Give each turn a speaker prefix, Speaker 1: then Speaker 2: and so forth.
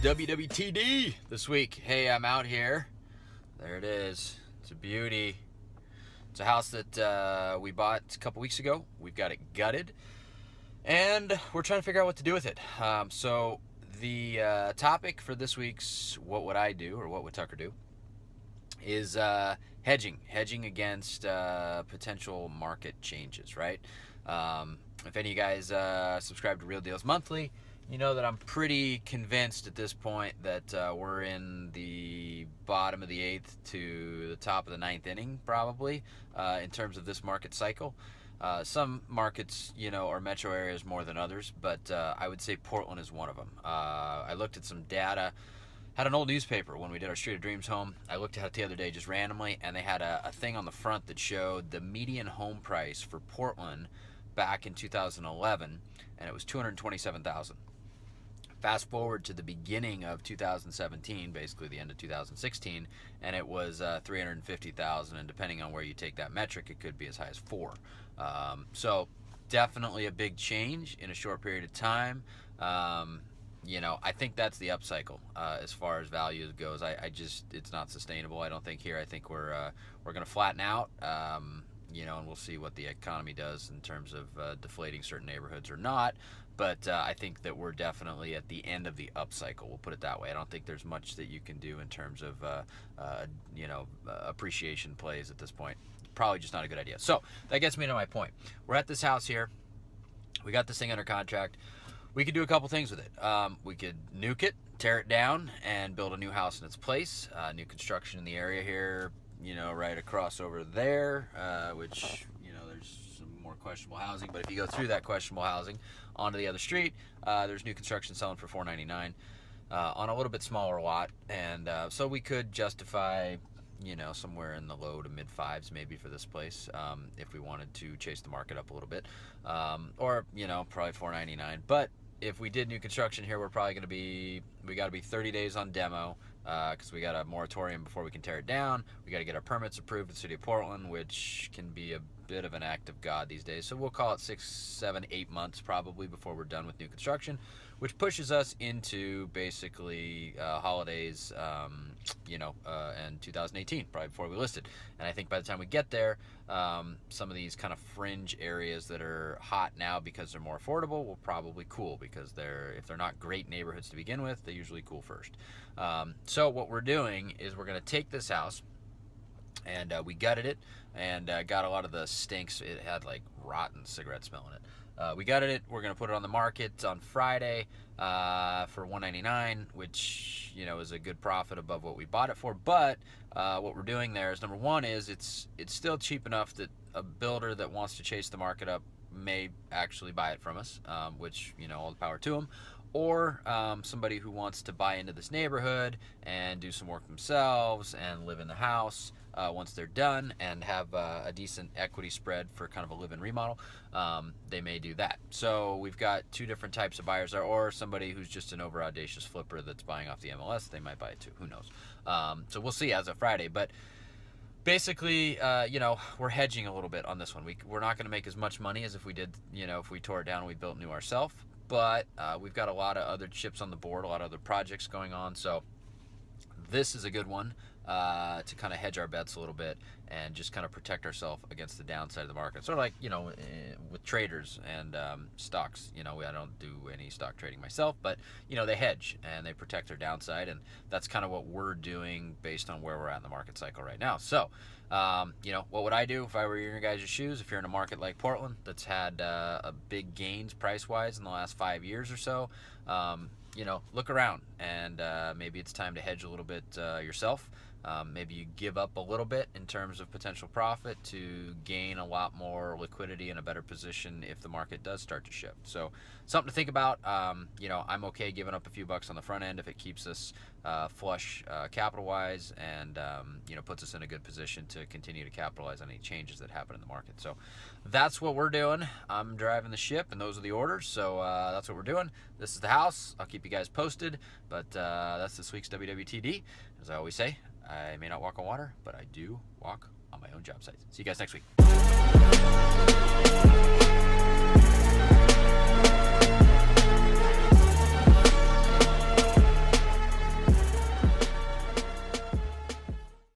Speaker 1: WWTD this week. Hey, I'm out here. There it is. It's a beauty. It's a house that we bought a couple weeks ago. We've got it gutted, and we're trying to figure out what to do with it. So the topic for this week's What Would I Do, or What Would Tucker Do, is hedging against potential market changes, right? If any of you guys subscribe to Real Dealz Monthly, you know that I'm pretty convinced at this point that we're in the bottom of the 8th to the top of the 9th inning, probably, in terms of this market cycle. Some markets, are metro areas more than others, but I would say Portland is one of them. I looked at some data, had an old newspaper when we did our Street of Dreams home. I looked at it the other day just randomly, and they had a thing on the front that showed the median home price for Portland back in 2011, and it was $227,000. Fast forward to the beginning of 2017, basically the end of 2016, and it was $350,000, and depending on where you take that metric, it could be as high as $4. So definitely a big change in a short period of time. I think that's the upcycle as far as value goes. It's not sustainable. I don't think here. I think we're going to flatten out. And we'll see what the economy does in terms of deflating certain neighborhoods or not. But I think that we're definitely at the end of the upcycle. We'll put it that way. I don't think there's much that you can do in terms of, appreciation plays at this point. Probably just not a good idea. So that gets me to my point. We're at this house here. We got this thing under contract. We could do a couple things with it. We could nuke it, tear it down, and build a new house in its place. New construction in the area here, right across over there, which, there's some more questionable housing. But if you go through that questionable housing onto the other street, there's new construction selling for $499 on a little bit smaller lot. And so we could justify, somewhere in the low to mid fives maybe for this place, if we wanted to chase the market up a little bit, or probably $499. But if we did new construction here, we're probably going to we got to be 30 days on demo, because we got a moratorium before we can tear it down. We got to get our permits approved in the city of Portland, which can be a bit of an act of God these days. So we'll call it 6, 7, 8 months probably before we're done with new construction, which pushes us into basically holidays, and 2018, probably before we listed. And I think by the time we get there, some of these kind of fringe areas that are hot now because they're more affordable will probably cool, because if they're not great neighborhoods to begin with, they usually cool first. So what we're doing is we're going to take this house, and we gutted it and got a lot of the stinks. It had like rotten cigarette smell in it. We gutted it. We're going to put it on the market on Friday for $199, which is a good profit above what we bought it for. But what we're doing there is, number one, is it's still cheap enough that a builder that wants to chase the market up may actually buy it from us, which all the power to them. Or somebody who wants to buy into this neighborhood and do some work themselves and live in the house once they're done and have a decent equity spread for kind of a live-in remodel, they may do that. So we've got two different types of buyers there, or somebody who's just an over-audacious flipper that's buying off the MLS. They might buy it too. Who knows? So we'll see as of Friday. But basically, we're hedging a little bit on this one. We're not going to make as much money as if we did, if we tore it down and we built new ourselves. But we've got a lot of other chips on the board, a lot of other projects going on. So this is a good one to kind of hedge our bets a little bit and just kind of protect ourselves against the downside of the market. Sort of like, with traders and stocks. I don't do any stock trading myself, but, they hedge and they protect their downside. And that's kind of what we're doing based on where we're at in the market cycle right now. So, what would I do if I were in your guys' shoes? If you're in a market like Portland that's had a big gains price-wise in the last 5 years or so, look around, and maybe it's time to hedge a little bit yourself. Maybe you give up a little bit in terms of potential profit to gain a lot more liquidity and a better position if the market does start to shift. So something to think about. I'm okay giving up a few bucks on the front end if it keeps us flush capital-wise and puts us in a good position to continue to capitalize on any changes that happen in the market. So that's what we're doing. I'm driving the ship, and those are the orders. So that's what we're doing. This is the house. I'll keep you guys posted. But that's this week's WWTD. As I always say, I may not walk on water, but I do walk on my own job sites. See you guys next week.